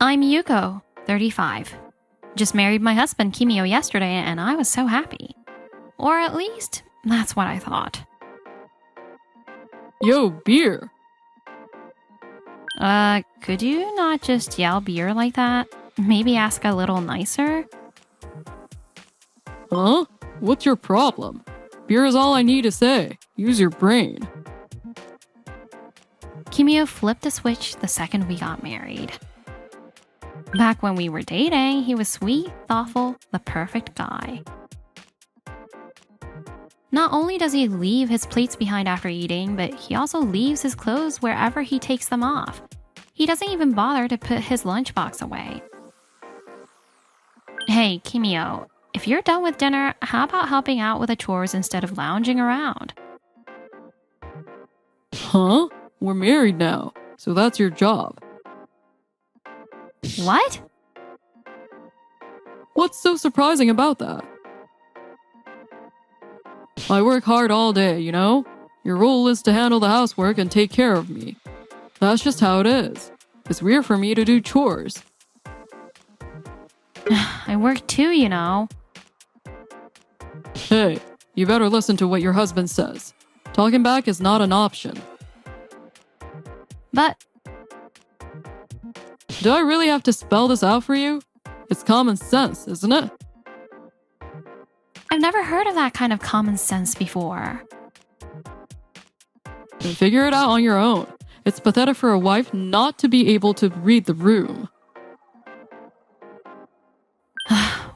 I'm Yuko, 35. Just married my husband Kimio yesterday and I was so happy. Or at least, that's what I thought. Yo, beer! Could you not just yell beer like that? Maybe ask a little nicer? Huh? What's your problem? Beer is all I need to say. Use your brain. Kimio flipped a switch the second we got married. Back when we were dating, he was sweet, thoughtful, the perfect guy. Not only does he leave his plates behind after eating, but he also leaves his clothes wherever he takes them off. He doesn't even bother to put his lunchbox away. Hey, Kimio, if you're done with dinner, how about helping out with the chores instead of lounging around? Huh? We're married now, so that's your job. What? What's so surprising about that? I work hard all day, you know? Your role is to handle the housework and take care of me. That's just how it is. It's weird for me to do chores. I work too, you know. Hey, you better listen to what your husband says. Talking back is not an option. But Do I really have to spell this out for you? It's common sense, isn't it? I've never heard of that kind of common sense before. Then figure it out on your own. It's pathetic for a wife not to be able to read the room.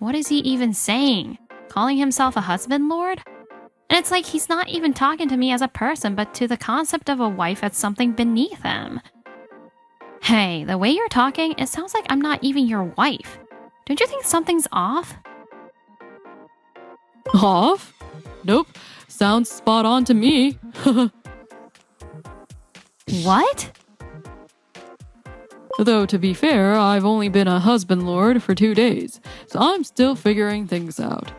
What is he even saying? Calling himself a husband lord? And it's like he's not even talking to me as a person, but to the concept of a wife as something beneath him. Hey, the way you're talking, it sounds like I'm not even your wife. Don't you think something's off? Off? Nope. Sounds spot on to me. What? Though, to be fair, I've only been a husband lord for 2 days, so I'm still figuring things out.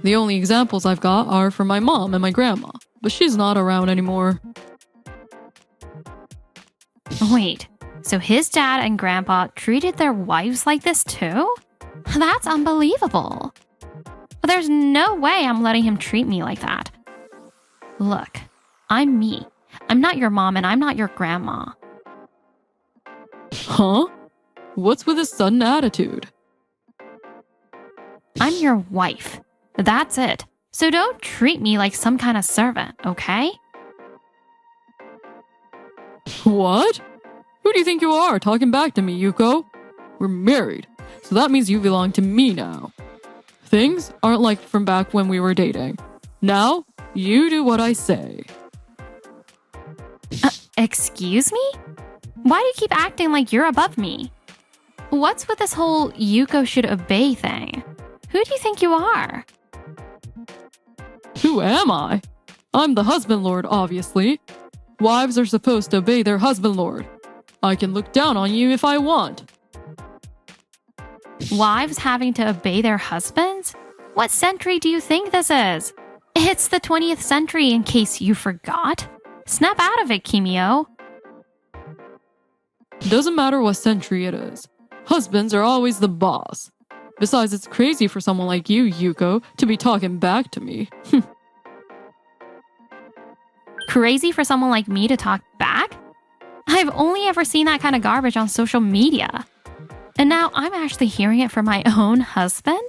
The only examples I've got are from my mom and my grandma, but she's not around anymore. Wait, so his dad and grandpa treated their wives like this too? That's unbelievable. But there's no way I'm letting him treat me like that. Look, I'm me. I'm not your mom and I'm not your grandma. Huh? What's with this sudden attitude? I'm your wife. That's it. So don't treat me like some kind of servant, okay? What? Who do you think you are talking back to me, Yuko? We're married, so that means you belong to me now. Things aren't like from back when we were dating. Now, you do what I say. Excuse me? Why do you keep acting like you're above me? What's with this whole Yuko should obey thing? Who do you think you are? Who am I? I'm the husband lord, obviously. Wives are supposed to obey their husband lord. I can look down on you if I want. Wives having to obey their husbands? What century do you think this is? It's the 20th century in case you forgot. Snap out of it, Kimio. Doesn't matter what century it is. Husbands are always the boss. Besides, it's crazy for someone like you, Yuko, to be talking back to me. Crazy for someone like me to talk back? I've only ever seen that kind of garbage on social media. And now I'm actually hearing it from my own husband?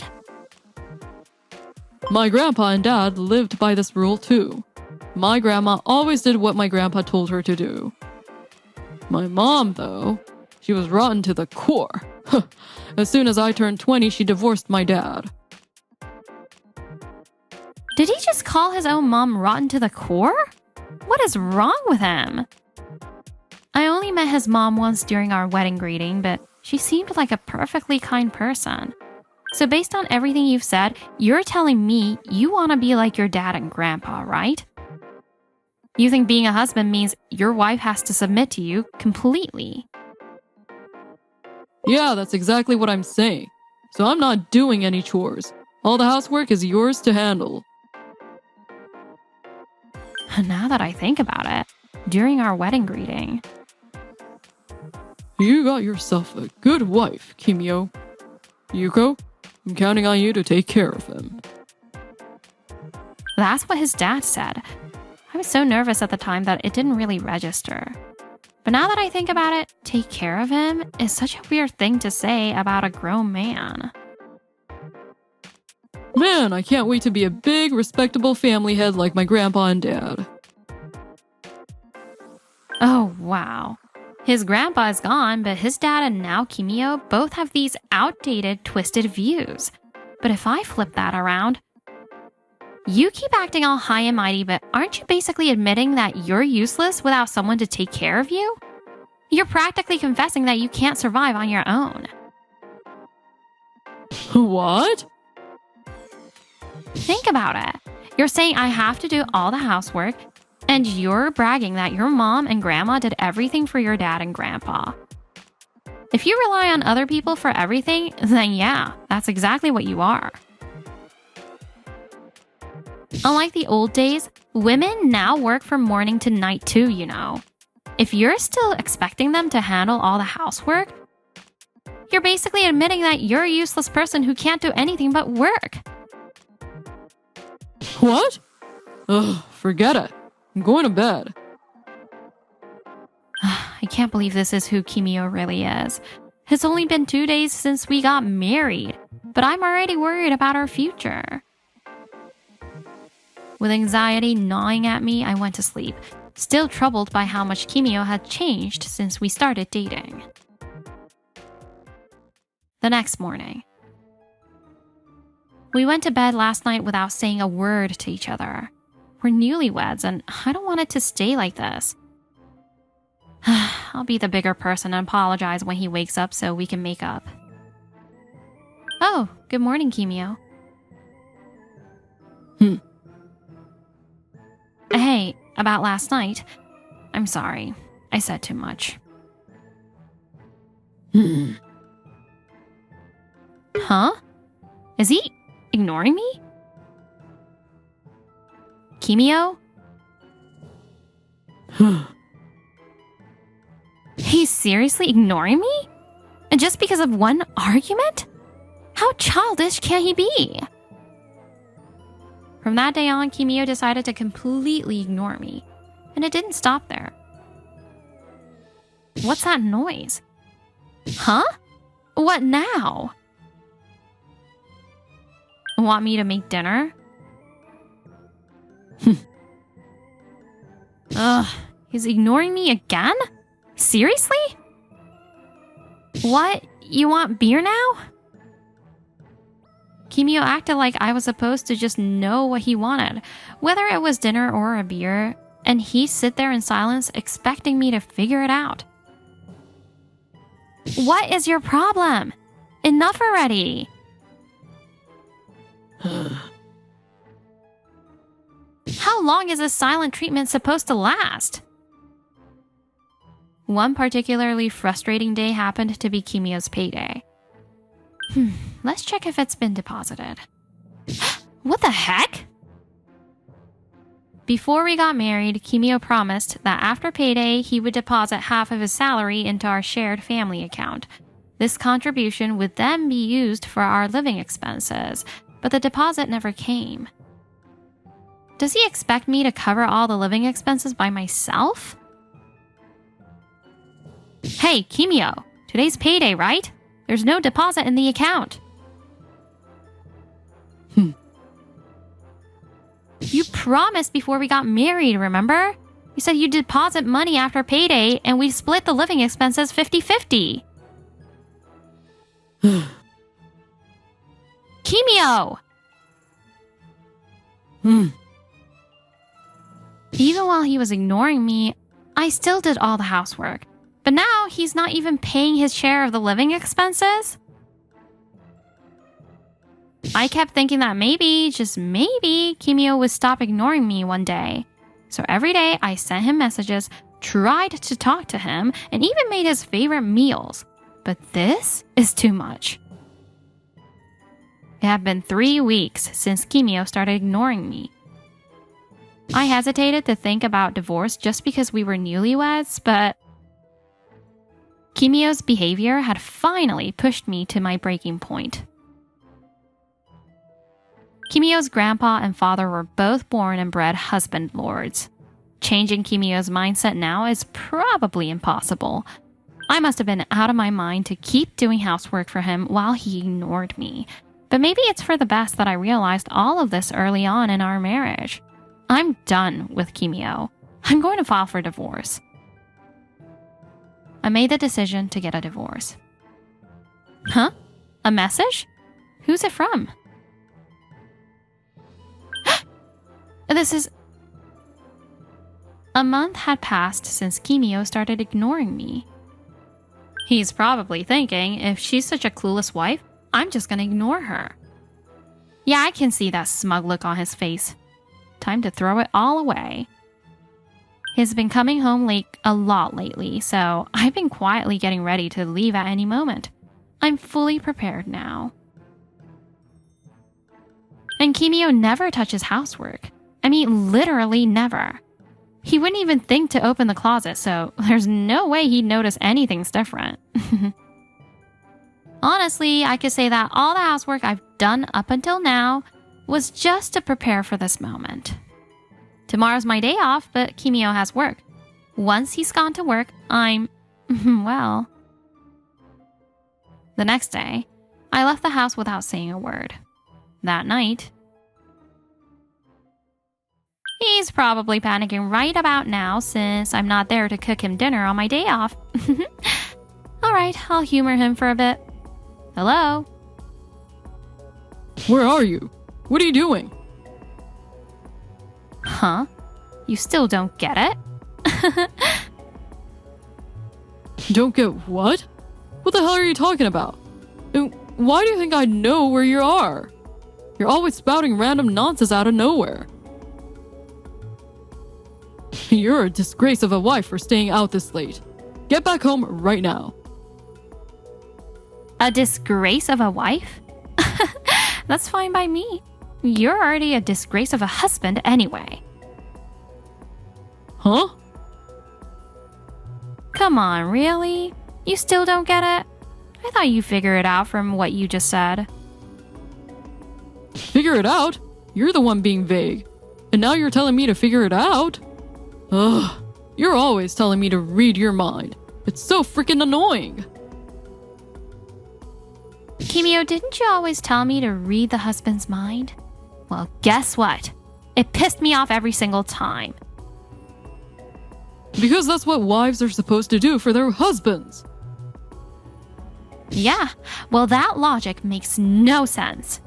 My grandpa and dad lived by this rule too. My grandma always did what my grandpa told her to do. My mom, though, she was rotten to the core. As soon as I turned 20, she divorced my dad. Did he just call his own mom rotten to the core? What is wrong with him? I only met his mom once during our wedding greeting, but she seemed like a perfectly kind person. So based on everything you've said, you're telling me you want to be like your dad and grandpa, right? You think being a husband means your wife has to submit to you completely. Yeah, that's exactly what I'm saying. So I'm not doing any chores. All the housework is yours to handle. Now that I think about it, during our wedding greeting. You got yourself a good wife, Kimio. Yuko, I'm counting on you to take care of him. That's what his dad said. I was so nervous at the time that it didn't really register. But now that I think about it, take care of him is such a weird thing to say about a grown man. Man, I can't wait to be a big, respectable family head like my grandpa and dad. Oh, wow. His grandpa is gone, but his dad and now Kimio both have these outdated, twisted views. But if I flip that around, you keep acting all high and mighty, but aren't you basically admitting that you're useless without someone to take care of you? You're practically confessing that you can't survive on your own. What? Think about it. You're saying I have to do all the housework, and you're bragging that your mom and grandma did everything for your dad and grandpa. If you rely on other people for everything, then yeah, that's exactly what you are. Unlike the old days, women now work from morning to night too, you know. If you're still expecting them to handle all the housework, you're basically admitting that you're a useless person who can't do anything but work. What? Ugh, forget it. I'm going to bed. I can't believe this is who Kimio really is. It's only been 2 days since we got married, but I'm already worried about our future. With anxiety gnawing at me, I went to sleep, still troubled by how much Kimio had changed since we started dating. The next morning. We went to bed last night without saying a word to each other. We're newlyweds, and I don't want it to stay like this. I'll be the bigger person and apologize when he wakes up so we can make up. Oh, good morning, Kimio. Hey, about last night. I'm sorry. I said too much. Huh? Is he ignoring me? Kimio? He's seriously ignoring me? And just because of one argument? How childish can he be? From that day on, Kimio decided to completely ignore me. And it didn't stop there. What's that noise? Huh? What now? Want me to make dinner? Ugh, he's ignoring me again? Seriously? What? You want beer now? Kimio acted like I was supposed to just know what he wanted, whether it was dinner or a beer, and he'd sit there in silence expecting me to figure it out. What is your problem? Enough already! How long is this silent treatment supposed to last? One particularly frustrating day happened to be Kimio's payday. Let's check if it's been deposited. What the heck? Before we got married, Kimio promised that after payday, he would deposit half of his salary into our shared family account. This contribution would then be used for our living expenses, but the deposit never came. Does he expect me to cover all the living expenses by myself? Hey, Kimio, today's payday, right? There's no deposit in the account. You promised before we got married, remember? You said you'd deposit money after payday and we'd split the living expenses 50-50. Kimio! Even while he was ignoring me, I still did all the housework. But now he's not even paying his share of the living expenses? I kept thinking that maybe, just maybe, Kimio would stop ignoring me one day. So every day I sent him messages, tried to talk to him, and even made his favorite meals. But this is too much. It had been 3 weeks since Kimio started ignoring me. I hesitated to think about divorce just because we were newlyweds, but Kimio's behavior had finally pushed me to my breaking point. Kimio's grandpa and father were both born and bred husband lords. Changing Kimio's mindset now is probably impossible. I must have been out of my mind to keep doing housework for him while he ignored me. But maybe it's for the best that I realized all of this early on in our marriage. I'm done with Kimio. I'm going to file for divorce. I made the decision to get a divorce. Huh? A message? Who's it from? This is... A month had passed since Kimio started ignoring me. He's probably thinking, if she's such a clueless wife, I'm just gonna ignore her. Yeah, I can see that smug look on his face. Time to throw it all away. He's been coming home late a lot lately, so I've been quietly getting ready to leave at any moment. I'm fully prepared now. And Kimio never touches housework. I mean, literally never. He wouldn't even think to open the closet, so there's no way he'd notice anything's different. Honestly, I could say that all the housework I've done up until now was just to prepare for this moment. Tomorrow's my day off, but Kimio has work. Once he's gone to work, I'm... well... The next day, I left the house without saying a word. That night... He's probably panicking right about now since I'm not there to cook him dinner on my day off. Alright, I'll humor him for a bit. Hello? Where are you? What are you doing? Huh? You still don't get it? Don't get what? What the hell are you talking about? And why do you think I know where you are? You're always spouting random nonsense out of nowhere. You're a disgrace of a wife for staying out this late. Get back home right now. A disgrace of a wife? That's fine by me. You're already a disgrace of a husband anyway. Huh? Come on, really? You still don't get it? I thought you figured it out from what you just said. Figure it out? You're the one being vague. And now you're telling me to figure it out? Ugh. You're always telling me to read your mind. It's so freaking annoying. Kimio, didn't you always tell me to read the husband's mind? Well, guess what? It pissed me off every single time. Because that's what wives are supposed to do for their husbands. Yeah, well, that logic makes no sense.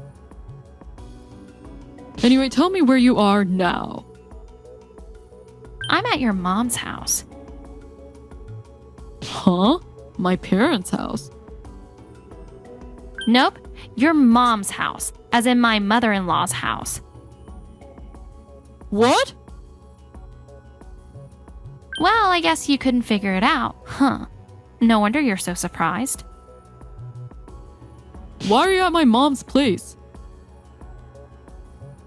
Anyway, tell me where you are now. I'm at your mom's house. Huh? My parents' house? Nope, your mom's house, as in my mother-in-law's house. What? Well, I guess you couldn't figure it out, huh? No wonder you're so surprised. Why are you at my mom's place?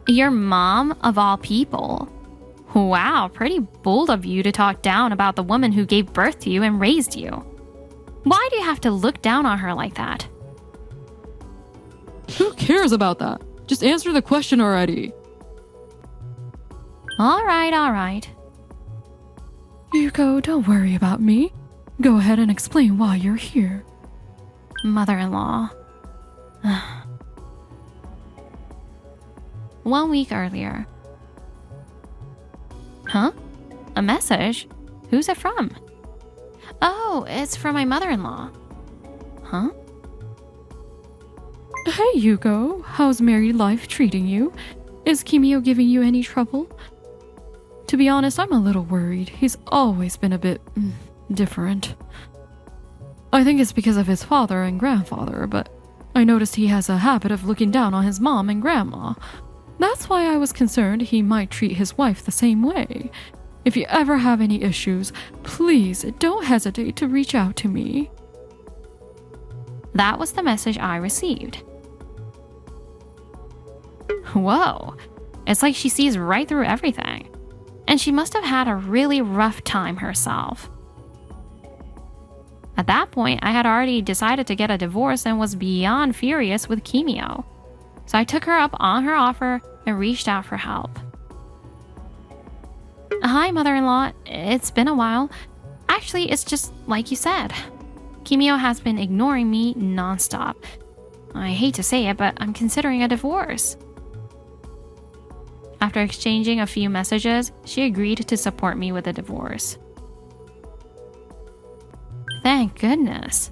Your mom, of all people. Wow, pretty bold of you to talk down about the woman who gave birth to you and raised you. Why do you have to look down on her like that? Who cares about that? Just answer the question already. All right. Yuko, don't worry about me. Go ahead and explain why you're here. Mother-in-law. 1 week earlier. Huh? A message? Who's it from? Oh, it's from my mother-in-law. Huh? Hey, Yuko. How's married life treating you? Is Kimio giving you any trouble? To be honest, I'm a little worried. He's always been a bit different. I think it's because of his father and grandfather, but I noticed he has a habit of looking down on his mom and grandma. That's why I was concerned he might treat his wife the same way. If you ever have any issues, please don't hesitate to reach out to me. That was the message I received. Whoa, it's like she sees right through everything. And she must have had a really rough time herself. At At that point, I had already decided to get a divorce and was beyond furious with Kimio. So I took her up on her offer and reached out for help. Hi, mother-in-law. It's been a while. Actually, it's just like you said. Kimio has been ignoring me nonstop. I hate to say it, but I'm considering a divorce. After exchanging a few messages, she agreed to support me with a divorce. Thank goodness.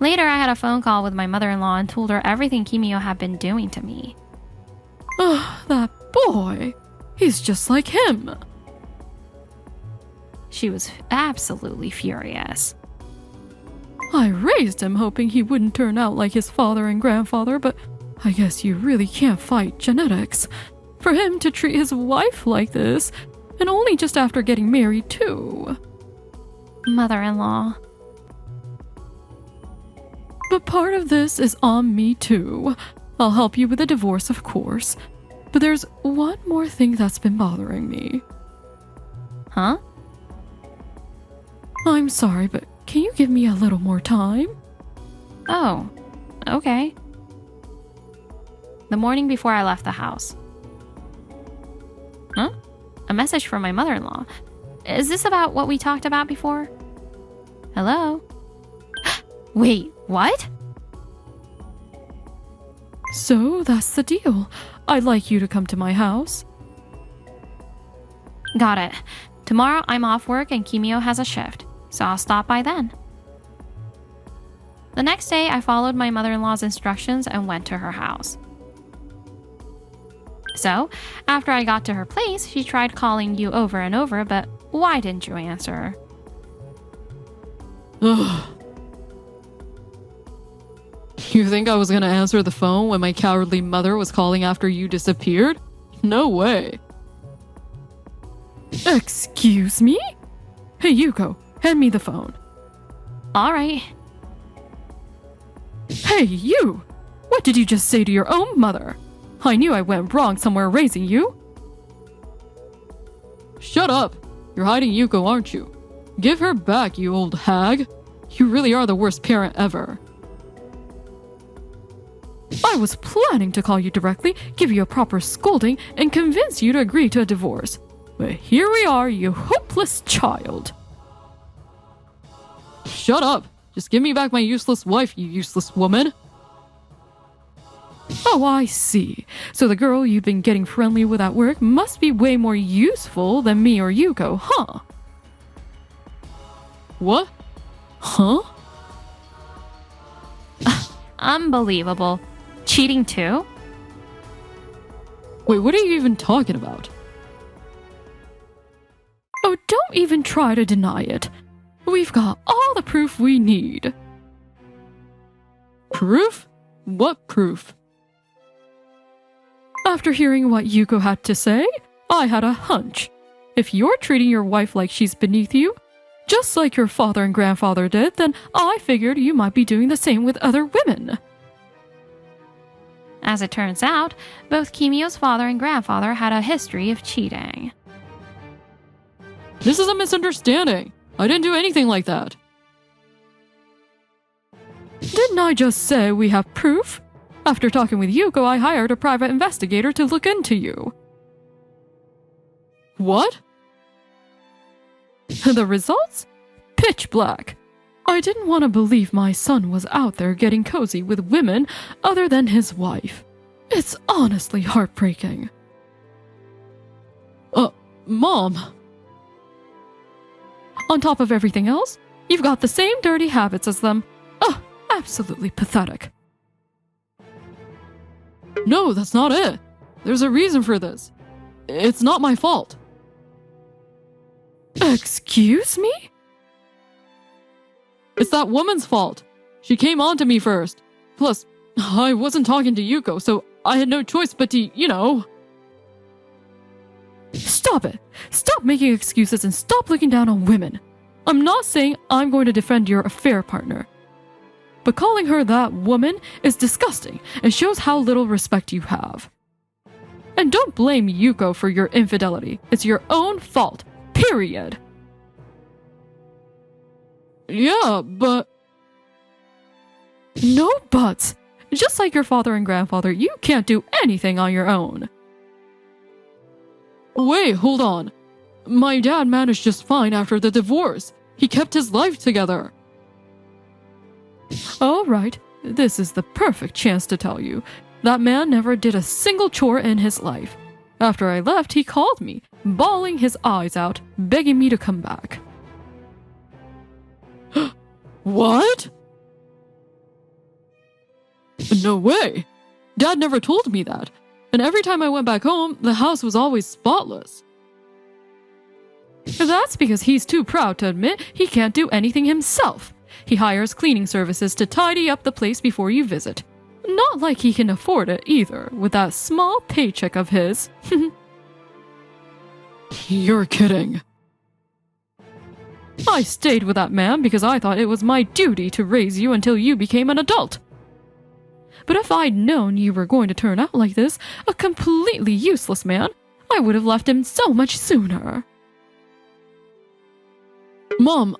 Later, I had a phone call with my mother-in-law and told her everything Kimio had been doing to me. Ugh, that boy. He's just like him. She was absolutely furious. I raised him hoping he wouldn't turn out like his father and grandfather, but I guess you really can't fight genetics. For him to treat his wife like this, and only just after getting married too. Mother-in-law. But part of this is on me too. I'll help you with the divorce, of course. But there's one more thing that's been bothering me. Huh? I'm sorry, but can you give me a little more time? Oh, okay. The morning before I left the house. Huh? A message from my mother-in-law. Is this about what we talked about before? Hello? Wait, what? So that's the deal. I'd like you to come to my house. Got it. Tomorrow I'm off work and Kimio has a shift, so I'll stop by then. The next day, I followed my mother-in-law's instructions and went to her house. So, after I got to her place, she tried calling you over and over, but why didn't you answer? Ugh. You think I was gonna answer the phone when my cowardly mother was calling after you disappeared? No way. Excuse me? Hey, Yuko, hand me the phone. Alright. Hey, you! What did you just say to your own mother? I knew I went wrong somewhere raising you. Shut up! You're hiding Yuko, aren't you? Give her back, you old hag. You really are the worst parent ever. I was planning to call you directly, give you a proper scolding, and convince you to agree to a divorce. But here we are, you hopeless child. Shut up! Just give me back my useless wife, you useless woman. Oh, I see. So the girl you've been getting friendly with at work must be way more useful than me or Yuko, huh? What? Huh? Unbelievable. Cheating too? Wait, what are you even talking about? Oh, don't even try to deny it. We've got all the proof we need. Proof? What proof? After hearing what Yuko had to say, I had a hunch. If you're treating your wife like she's beneath you, just like your father and grandfather did, then I figured you might be doing the same with other women. As it turns out, both Kimio's father and grandfather had a history of cheating. This is a misunderstanding. I didn't do anything like that. Didn't I just say we have proof? After talking with Yuko, I hired a private investigator to look into you. What? The results? Pitch black. I didn't want to believe my son was out there getting cozy with women other than his wife. It's honestly heartbreaking. Mom. On top of everything else, you've got the same dirty habits as them. Absolutely pathetic. No, that's not it. There's a reason for this. It's not my fault. Excuse me? It's that woman's fault. She came on to me first. Plus, I wasn't talking to Yuko, so I had no choice but to, Stop it. Stop making excuses and stop looking down on women. I'm not saying I'm going to defend your affair partner. But calling her that woman is disgusting and shows how little respect you have. And don't blame Yuko for your infidelity. It's your own fault. Period. Yeah, but... No buts! Just like your father and grandfather, you can't do anything on your own. Wait, hold on. My dad managed just fine after the divorce. He kept his life together. All right, this is the perfect chance to tell you. That man never did a single chore in his life. After I left, he called me, bawling his eyes out, begging me to come back. What? No way! Dad never told me that, and every time I went back home, the house was always spotless. That's because he's too proud to admit he can't do anything himself. He hires cleaning services to tidy up the place before you visit. Not like he can afford it either, with that small paycheck of his. You're kidding. I stayed with that man because I thought it was my duty to raise you until you became an adult. But if I'd known you were going to turn out like this, a completely useless man, I would have left him so much sooner. Mom,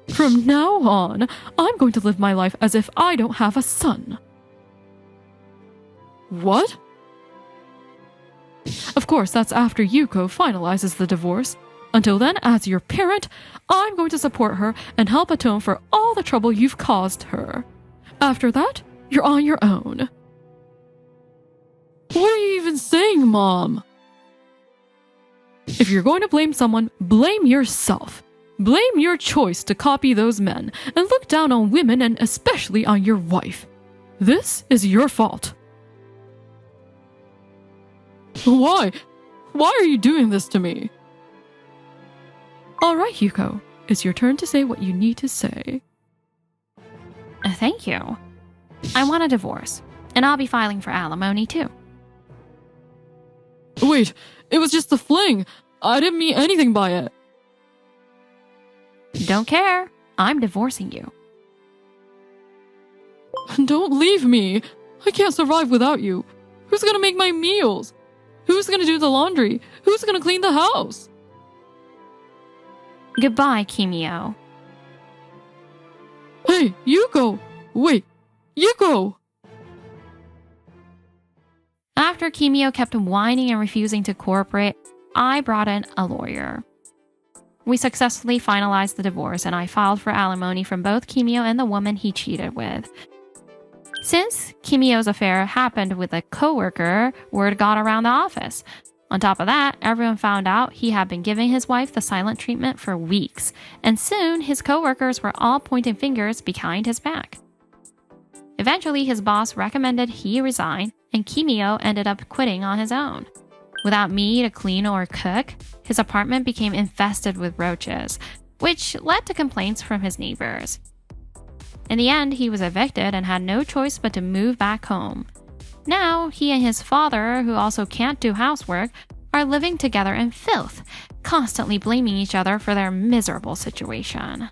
From now on, I'm going to live my life as if I don't have a son. What? Of course, that's after Yuko finalizes the divorce. Until then, as your parent, I'm going to support her and help atone for all the trouble you've caused her. After that, you're on your own. What are you even saying, Mom? If you're going to blame someone, blame yourself. Blame your choice to copy those men and look down on women and especially on your wife. This is your fault. Why? Why are you doing this to me? All right, Yuko. It's your turn to say what you need to say. Thank you. I want a divorce, and I'll be filing for alimony too. Wait, it was just a fling. I didn't mean anything by it. Don't care. I'm divorcing you. Don't leave me. I can't survive without you. Who's gonna make my meals? Who's gonna do the laundry? Who's gonna clean the house? Goodbye, Kimio. Hey, Yuko! Wait, Yuko! After Kimio kept whining and refusing to cooperate, I brought in a lawyer. We successfully finalized the divorce, and I filed for alimony from both Kimio and the woman he cheated with. Since Kimio's affair happened with a coworker, word got around the office. On top of that, everyone found out he had been giving his wife the silent treatment for weeks, and soon his coworkers were all pointing fingers behind his back. Eventually, his boss recommended he resign, and Kimio ended up quitting on his own. Without me to clean or cook, his apartment became infested with roaches, which led to complaints from his neighbors. In the end, he was evicted and had no choice but to move back home. Now, he and his father, who also can't do housework, are living together in filth, constantly blaming each other for their miserable situation.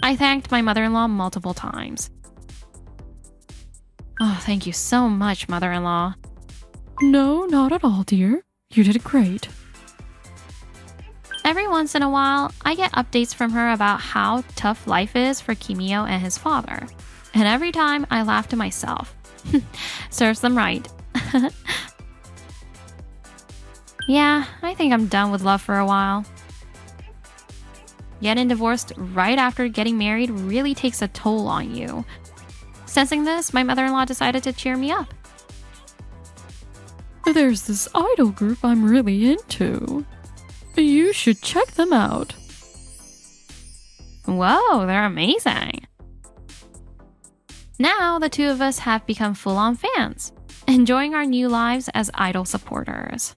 I thanked my mother-in-law multiple times. Oh, thank you so much, mother-in-law. No, not at all, dear. You did great. Every once in a while, I get updates from her about how tough life is for Kimio and his father. And every time, I laugh to myself. Serves them right. Yeah, I think I'm done with love for a while. Getting divorced right after getting married really takes a toll on you. Sensing this, my mother-in-law decided to cheer me up. There's this idol group I'm really into. You should check them out. Whoa, they're amazing. Now the two of us have become full-on fans, enjoying our new lives as idol supporters.